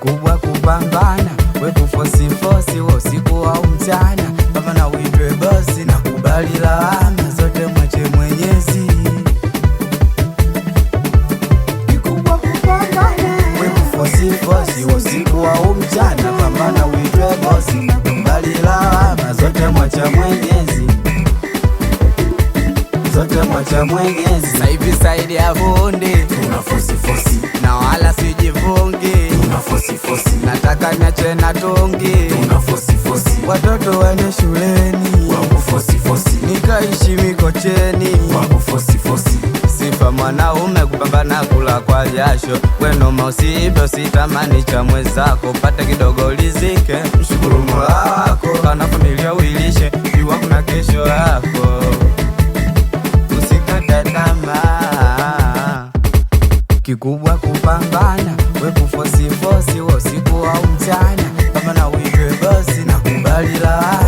Kikubwa kupambana, we kufosi fosi wa usiku au mchana. Pambana uitwe bosi na kubali lawama, zote mwache Mwenyezi. Kikubwa kupambana, we kufosi fosi wa usiku au mchana. Pambana uitwe bosi na kubali lawama, zote mwache Mwenyezi. Zote mwache Mwenyezi. Sasa hivi saidi ya fundi tuna fosi fosi, na wala sijivungi. Tuna fosi fosi, nataka niache na tungi. Tuna fosi fosi, watoto waende shuleni. Wako fosi fosi, nikaishi Mikocheni. Wako fosi fosi, sifa mwanaume kupambana kula kwa jasho. Wenoma usiibe usitamani cha mwenzako, pata kidogo lizike, mshukuru Mola wako. Kana familia uilishe, jua kuna kesho yako. Kikubwa kupambana, we kufosi fosi wa usiku au mchana. Pambana uitwe bosi na kubali lawama,